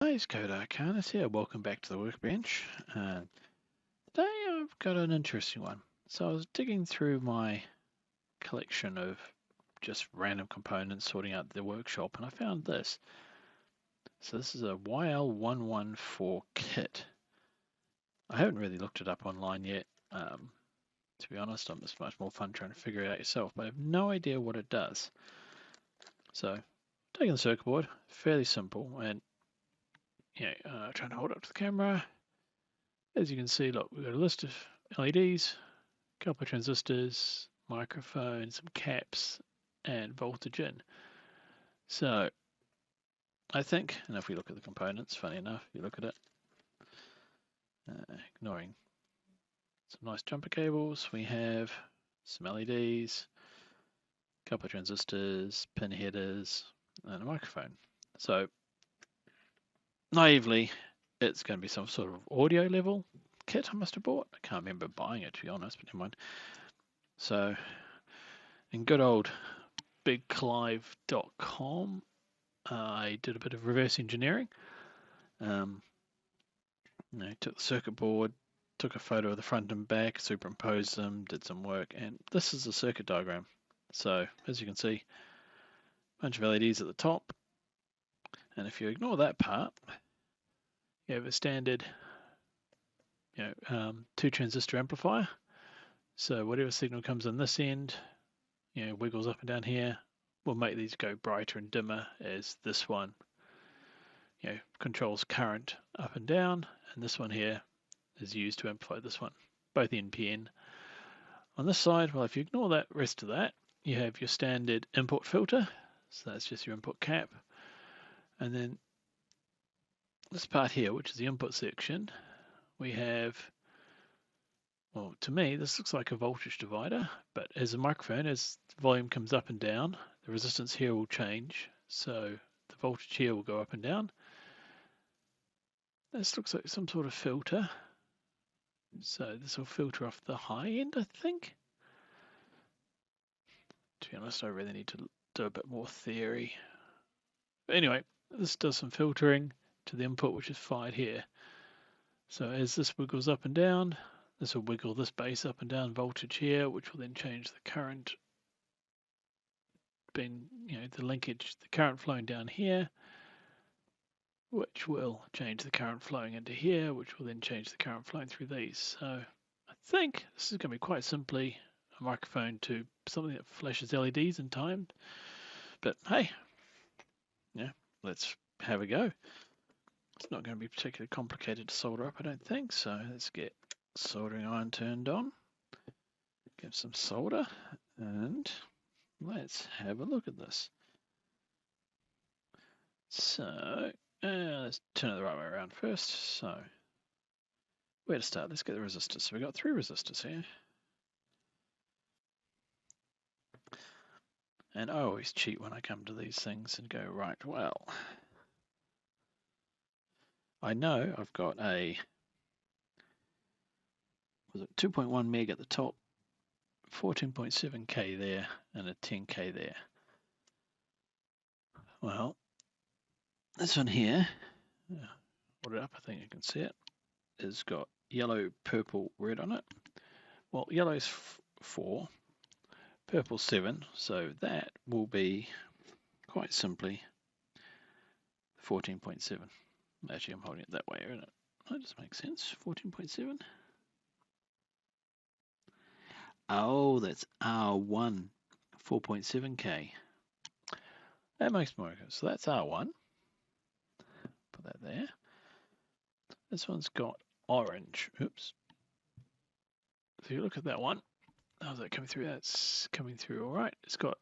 Guys, Code Arcanus here. Welcome back to the workbench. Today I've got an interesting one. So I was digging through my collection of just random components, sorting out the workshop, and I found this. So this is a YL114 kit. I haven't really looked it up online yet. To be honest, it's much more fun trying to figure it out yourself, but I have no idea what it does. So taking the circuit board, fairly simple, and trying to hold up to the camera. As you can see, look, we've got a list of LEDs, a couple of transistors, microphone, some caps, and voltage in. So I think, and if we look at the components, funny enough, if you look at it, ignoring some nice jumper cables, we have some LEDs, a couple of transistors, pin headers, and a microphone. So naively, it's going to be some sort of audio level kit I must have bought. I can't remember buying it, to be honest, but never mind. So in good old bigclive.com, I did a bit of reverse engineering. Took the circuit board, took a photo of the front and back, superimposed them, did some work, and this is the circuit diagram. So as you can see, a bunch of LEDs at the top, and if you ignore that part, you have a standard, two transistor amplifier. So whatever signal comes in this end, wiggles up and down here, will make these go brighter and dimmer as this one controls current up and down, and this one here is used to amplify this one, both NPN. On this side, well, if you ignore that rest of that, you have your standard input filter, so that's just your input cap, and then this part here, which is the input section, we have, well, to me, this looks like a voltage divider, but as a microphone, as the volume comes up and down, the resistance here will change, so the voltage here will go up and down. This looks like some sort of filter. So this will filter off the high end, I think. To be honest, I really need to do a bit more theory. But anyway, this does some filtering to the input, which is fired here. So as this wiggles up and down, this will wiggle this base up and down voltage here, which will then change the current being, the linkage, the current flowing down here, which will change the current flowing into here, which will then change the current flowing through these. So I think this is going to be quite simply a microphone to something that flashes LEDs in time. But hey, let's have a go. It's not going to be particularly complicated to solder up, I don't think. So let's get soldering iron turned on, give some solder, and let's have a look at this. So let's turn it the right way around first. So where to start? Let's get the resistors. So we've got 3 resistors here. And I always cheat when I come to these things and go, right, well, I know I've got a 2.1 meg at the top, 14.7k there, and a 10k there. Well, this one here, put it up, I think you can see it, has got yellow, purple, red on it. Well, yellow's 4, purple 7, so that will be quite simply 14.7. Actually, I'm holding it that way, isn't it? That does make sense. 14.7. Oh, that's R1, 4.7k. That makes more sense. So that's R1. Put that there. This one's got orange. Oops. If you look at that one, how's that coming through? That's coming through all right. It's got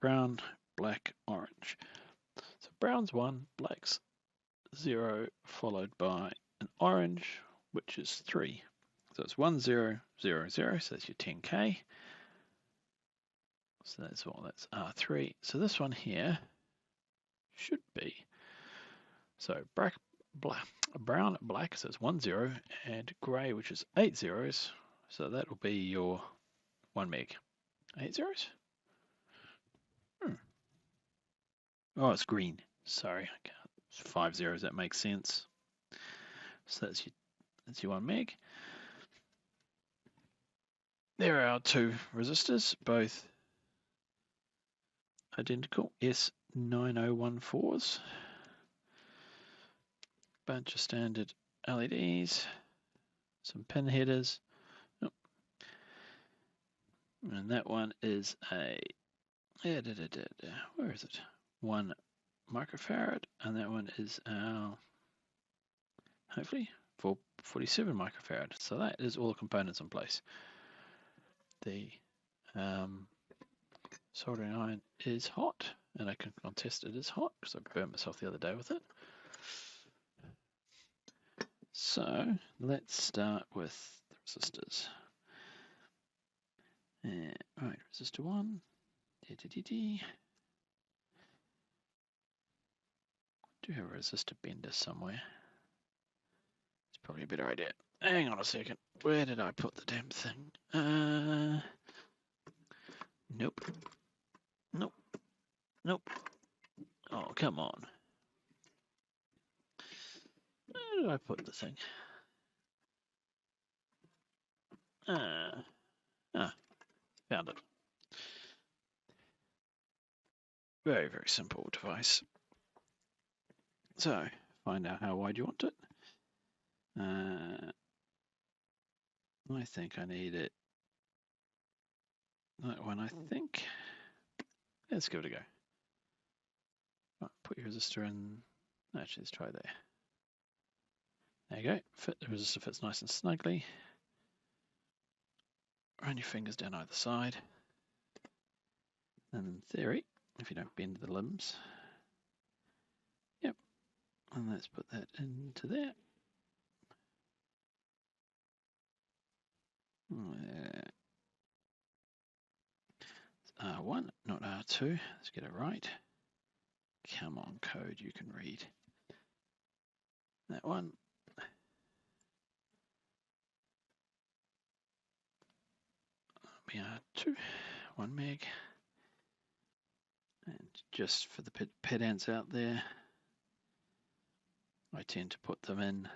brown, black, orange. So brown's 1, black's 0, followed by an orange, which is 3. So it's 1, 0, 0, 0. So that's your 10k. So that's R3. So this one here should be, so brown, black, so it's 1, 0, and grey, which is 8 zeros. So that will be your 1 meg. 8 zeros? Oh, it's green. Sorry, I can't It's 5 zeros, that makes sense. So that's your 1 meg. There are our 2 resistors, both identical S9014s. Bunch of standard LEDs, some pin headers. Oh. And that one is a, where is it? 1 microfarad, and that one is our, hopefully, 447 microfarad. So that is all the components in place. The soldering iron is hot, and I can contest it is hot because I burnt myself the other day with it. So let's start with the resistors. Right, resistor 1. Do have a resistor bender somewhere. It's probably a better idea. Hang on a second. Where did I put the damn thing? Nope. Nope. Nope. Oh, come on. Where did I put the thing? Found it. Very, very simple device. So, find out how wide you want it. I think I need it. That one, I think. Let's give it a go. Right, put your resistor in. Actually, let's try there. There you go. The resistor fits nice and snugly. Run your fingers down either side. And in theory, if you don't bend the limbs. Yep. And let's put that into there. It's R1, not R2. Let's get it right. Come on, code you can read. That one. R2, 1 meg. And just for the pedants out there, I tend to put them in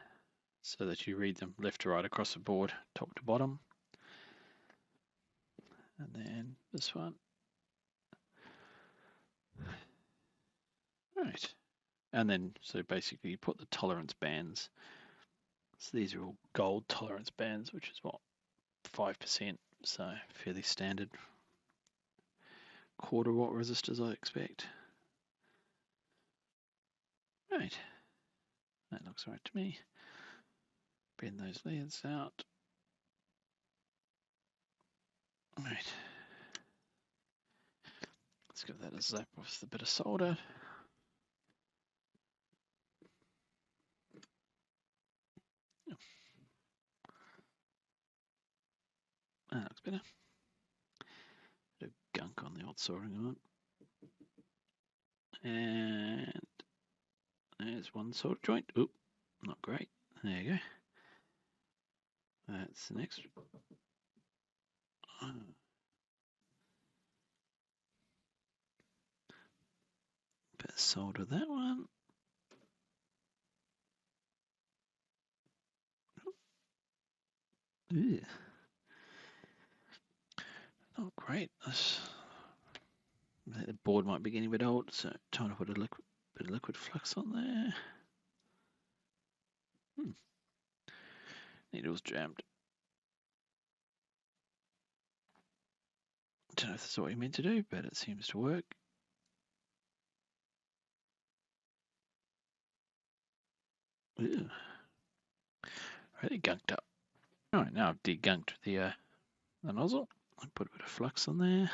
so that you read them left to right across the board, top to bottom. And then this one. Right. And then, so basically you put the tolerance bands. So these are all gold tolerance bands, which is what, 5%. So fairly standard quarter watt resistors, I expect. Right. That looks right to me. Bend those leads out. Right. Let's give that a zap with a bit of solder. That looks better. Bit of gunk on the old soldering iron. And there's one solder joint. Oop, not great. There you go. That's the next. Bit of solder that one. Ew. Not great. The board might be getting a bit old, so time to put a bit of liquid flux on there. Needle's jammed. Don't know if that's what you meant to do, but it seems to work. Ew. Really gunked up. Alright, now I've degunked the nozzle. I put a bit of flux on there.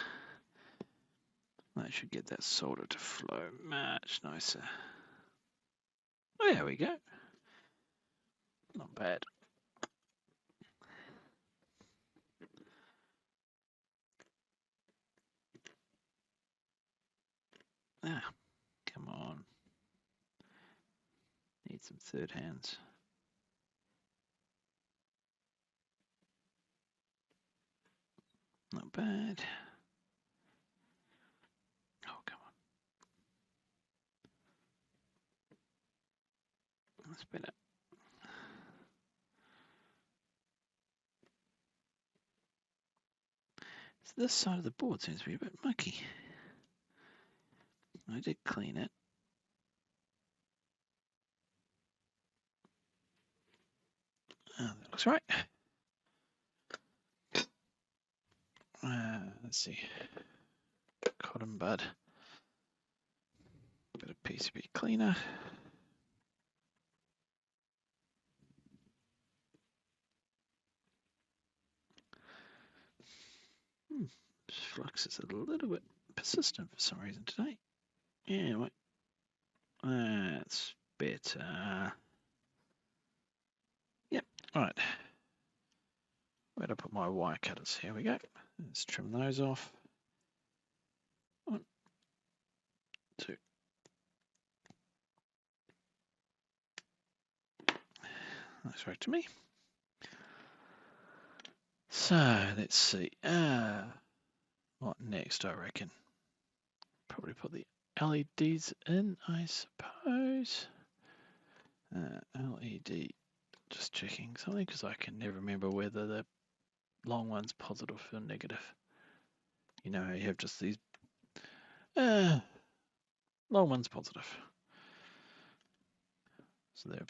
That should get that solder to flow much nicer. Oh, there we go. Not bad. Ah, come on. Need some third hands. Not bad. Oh, come on. That's better. So this side of the board seems to be a bit mucky. I did clean it. Oh, that looks right. Let's see. Cotton bud. Bit of PCB cleaner. Flux is a little bit persistent for some reason today. Yeah, wait. That's better. Yep, alright. Where'd I put my wire cutters? Here we go. Let's trim those off. 1, 2. Looks right to me. So, let's see. What next, I reckon? Probably put the LEDs in, I suppose. LED, just checking something because I can never remember whether the long one's positive or negative. You know, you have just these long one's positive. So they're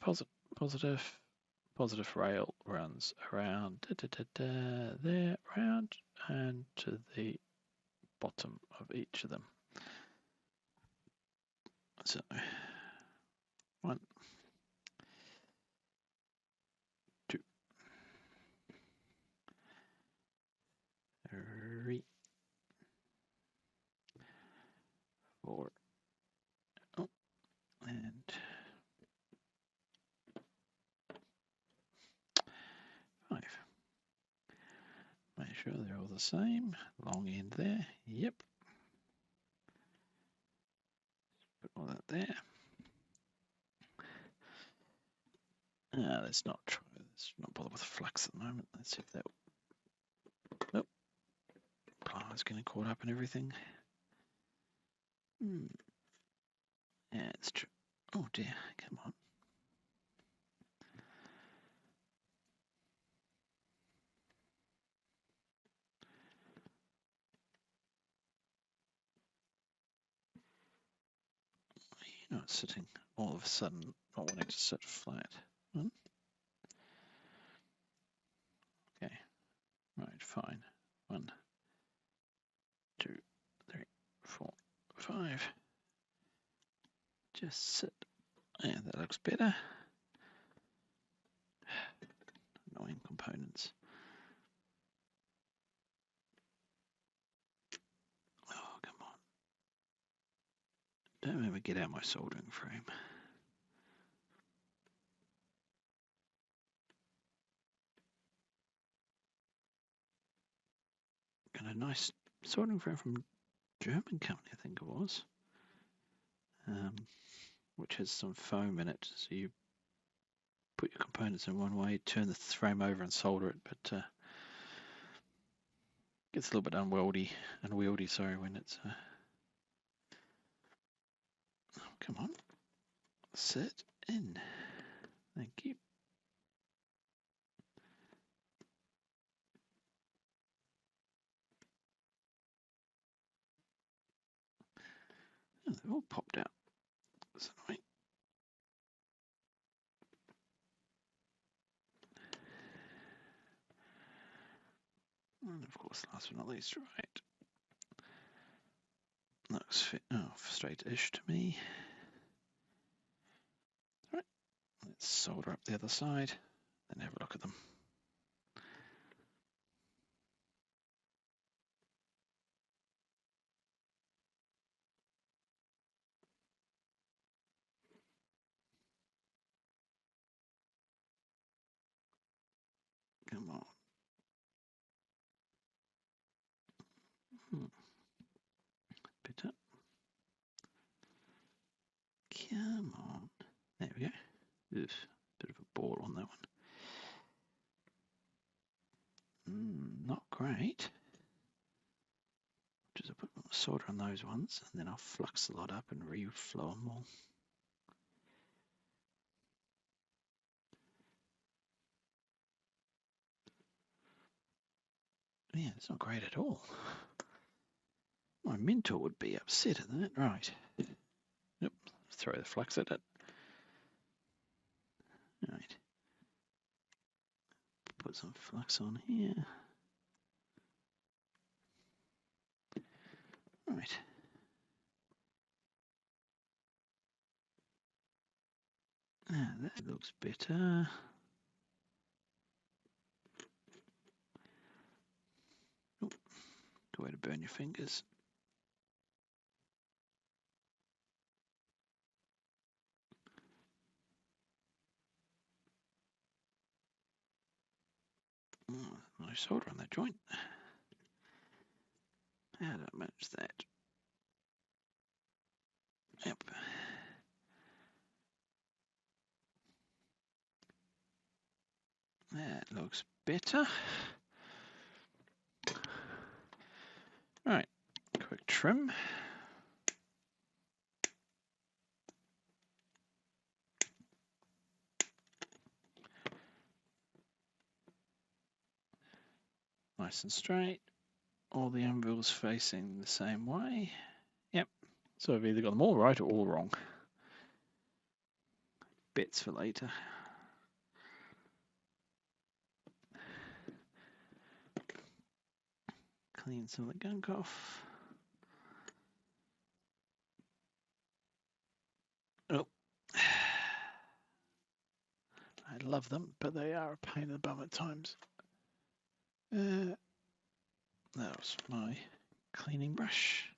positive rail runs around there, around, and to the bottom of each of them. So 1, 2, 3, 4, oh, and 5. Make sure they're all the same. Long end there. Yep. Put all that there. Let's not try. Let's not bother with flux at the moment. Let's see if that. Nope. Pliers getting caught up in everything. Yeah, it's true. Oh dear. Come on. You're not sitting all of a sudden, not wanting to sit flat. Okay. Right, fine. 1, 2, 3, 4, 5. Just sit. Yeah, that looks better. Annoying components. Oh, come on. Don't ever get out my soldering frame. Got a nice soldering frame from a German company, I think it was, which has some foam in it. So you put your components in one way, turn the frame over and solder it, but gets a little bit unwieldy, sorry, when it's oh, come on, sit in. Thank you. Oh, they've all popped out. That's annoying. And of course, last but not least, right. Looks fit. Oh, straight-ish to me. Right, let's solder up the other side, then have a look at them. Come on. Bit up. Come on. There we go. Oof, bit of a ball on that one. Not great. Just put solder on those ones, and then I'll flux the lot up and reflow them all. Yeah, it's not great at all. My mentor would be upset at that. Right. Yep. Throw the flux at it. Right. Put some flux on here. Right. That looks better. Oh, good way to burn your fingers. Oh, no solder on that joint. How do I manage that? Yep. That looks better. Right. Quick trim. Nice and straight. All the anvils facing the same way. Yep. So I've either got them all right or all wrong. Bits for later. Clean some of the gunk off. Oh. I love them, but they are a pain in the bum at times. That was my cleaning brush.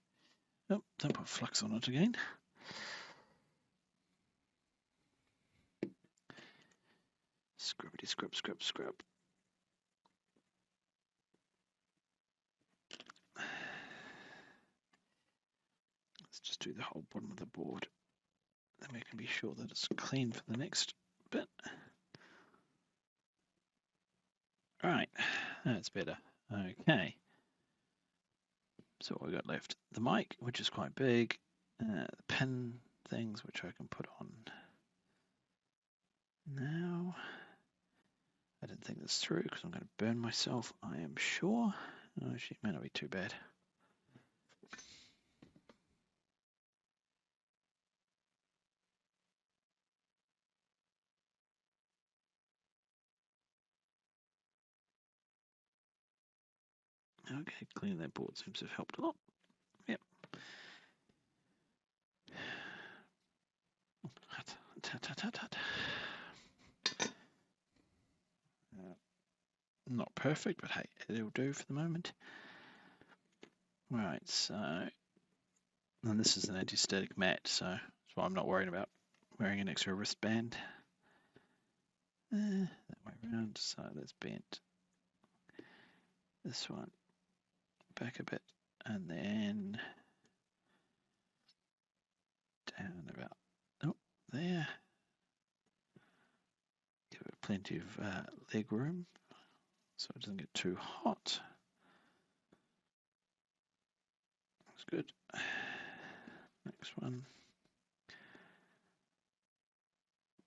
Oh, don't put flux on it again. Scrubbity scrub, scrub, scrub. Let's just do the whole bottom of the board. Then we can be sure that it's clean for the next bit. Right, that's better. Okay. So what we got left? The mic, which is quite big. The pin things, which I can put on now. I didn't think this through because I'm going to burn myself, I am sure. Oh, she may not be too bad. Okay, cleaning that board seems to have helped a lot. Yep. Not perfect, but hey, it'll do for the moment. Right, so, and this is an anti-static mat, so that's why I'm not worried about wearing an extra wristband. That way around, so that's bent. This one back a bit, and then down about, oh, there. Give it plenty of leg room so it doesn't get too hot. That's good. Next one.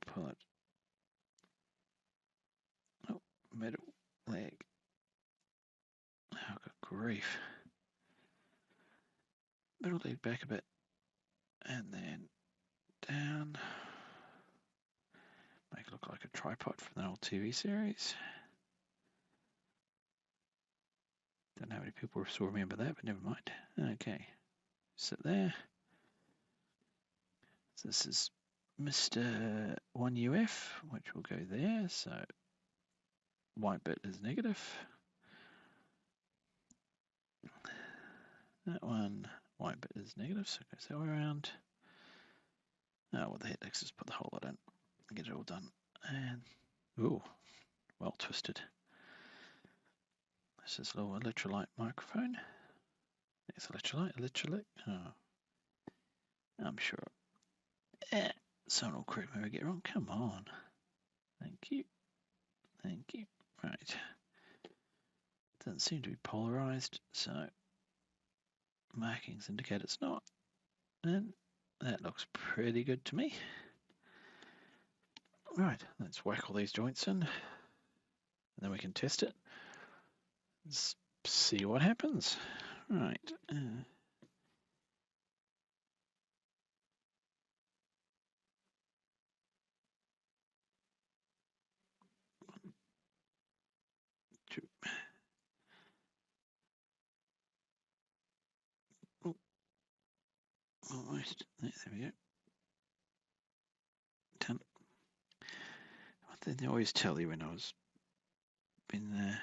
Pull it. Oh, middle leg. Oh, good grief. Middle leg back a bit, and then down. Make it look like a tripod from an old TV series. Don't know how many people still remember that, but never mind. Okay, sit there. So this is Mr. 1UF, which will go there. So white bit is negative. That one, white bit is negative, so it goes that way around. Oh, what the heck, let's just put the whole lot in and get it all done. And, ooh, well twisted. This is a little electrolyte microphone. It's electrolyte. Oh, I'm sure. Someone will correct me if I get it wrong. Come on. Thank you. Right. Doesn't seem to be polarized, so markings indicate it's not. And that looks pretty good to me. Right, let's whack all these joints in, and then we can test it. It's see what happens. Right. Two, oh, almost. There we go. 10. What did they always tell you when I was been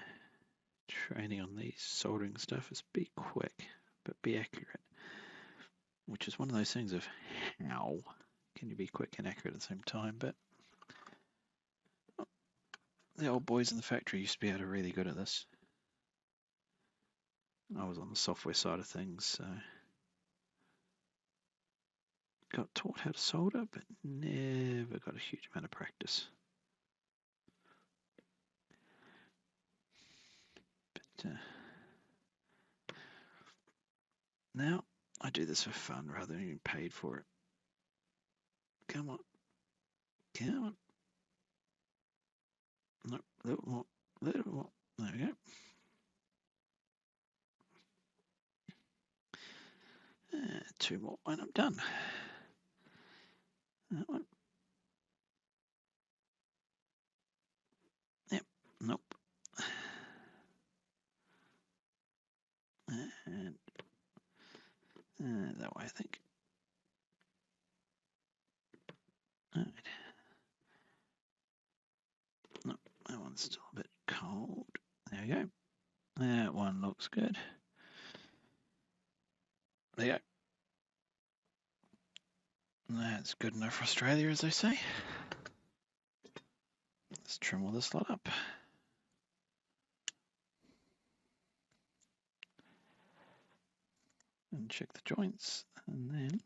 training on these soldering stuff is be quick, but be accurate. Which is one of those things of how can you be quick and accurate at the same time, but the old boys in the factory used to be able to really good at this. I was on the software side of things, so got taught how to solder, but never got a huge amount of practice. But now I do this for fun rather than being paid for it. Come on, come on. No, little more, little more. There we go. Two more and I'm done. That one. Yep. Nope. And that way, I think. All right. No, that one's still a bit cold. There we go. That one looks good. There you go. That's good enough for Australia, as they say. Let's trim all this lot up. And check the joints, and then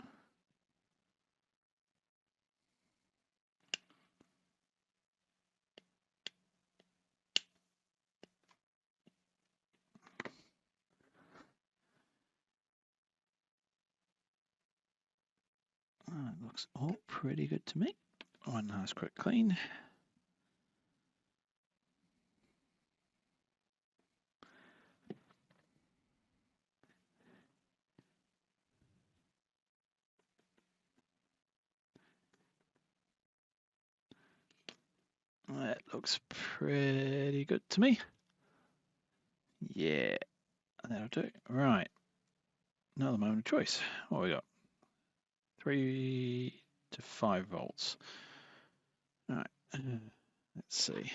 it looks all pretty good to me. One last quick clean. That looks pretty good to me. Yeah, that'll do. Right. Another moment of choice. What we got? 3 to 5 volts. All right. Let's see.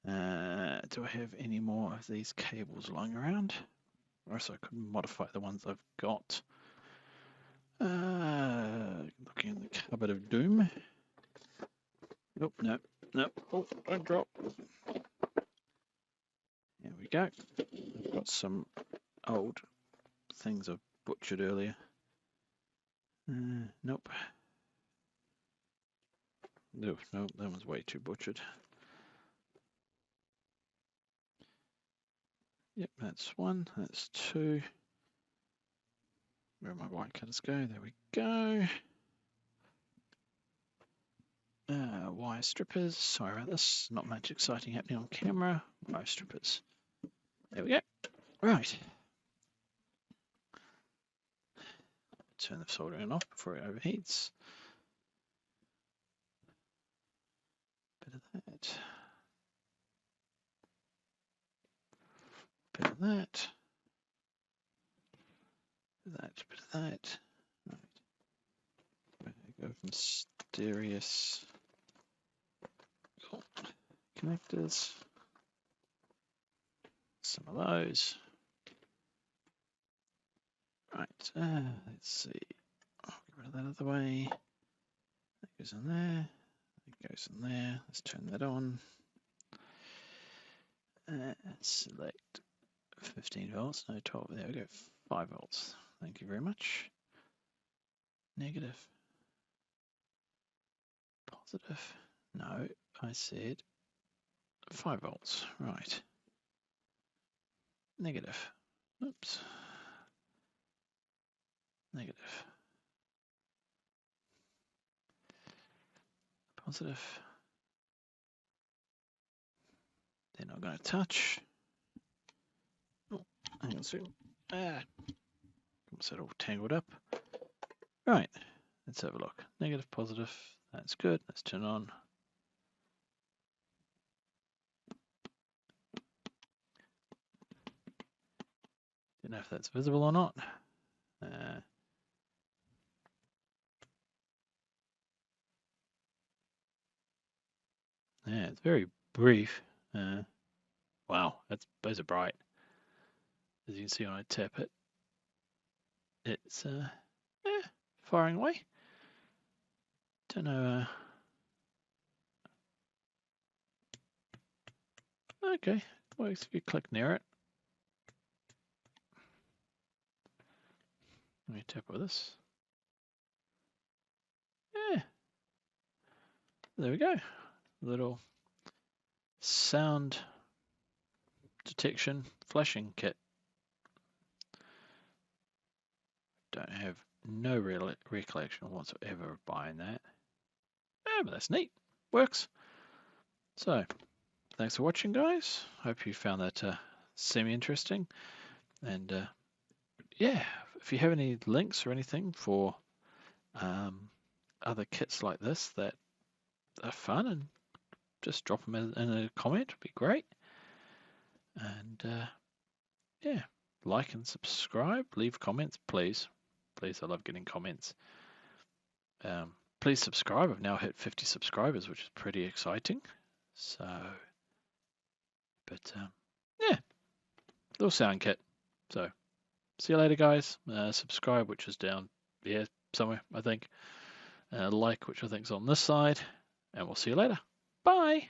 Do I have any more of these cables lying around? Or so I could modify the ones I've got. Looking in the cupboard of doom. Nope, no, no. Oh, don't drop. There we go. I've got some old things I've butchered earlier. Nope. Nope, nope, that one's way too butchered. Yep, that's one. That's two. Where my wire cutters go? There we go. Wire strippers. Sorry about this. Not much exciting happening on camera. Wire strippers. There we go. Right. Turn the soldering off before it overheats. Bit of that. Bit of that. Bit of that. Bit of that. Right. Go from mysterious connectors. Some of those. Right. Let's see. I'll get rid of that other way. That goes in there. That goes in there. Let's turn that on. Select 15 volts. No, 12. There we go. 5 volts. Thank you very much. Negative. Positive. No, I said 5 volts. Right. Negative. Oops. Negative. Positive. They're not going to touch. Hang on a second. It's all tangled up. Right, let's have a look. Negative, positive, that's good. Let's turn on. Don't know if that's visible or not. Yeah, it's very brief. Wow, those are bright. As you can see when I tap it, it's firing away. Don't know. Okay, works if you click near it. Let me tap with this. Yeah, there we go. Little sound detection flashing kit. Don't have no real recollection whatsoever of buying that. Yeah, but that's neat. Works. So, thanks for watching, guys. Hope you found that semi-interesting. And yeah, if you have any links or anything for other kits like this that are fun, and just drop them in a comment, would be great. And yeah, like and subscribe, leave comments, please. Please, I love getting comments. Please subscribe. I've now hit 50 subscribers, which is pretty exciting. So, but yeah, little sound kit. So, see you later, guys. Subscribe, which is down there somewhere, I think. Like, which I think is on this side. And we'll see you later. Bye.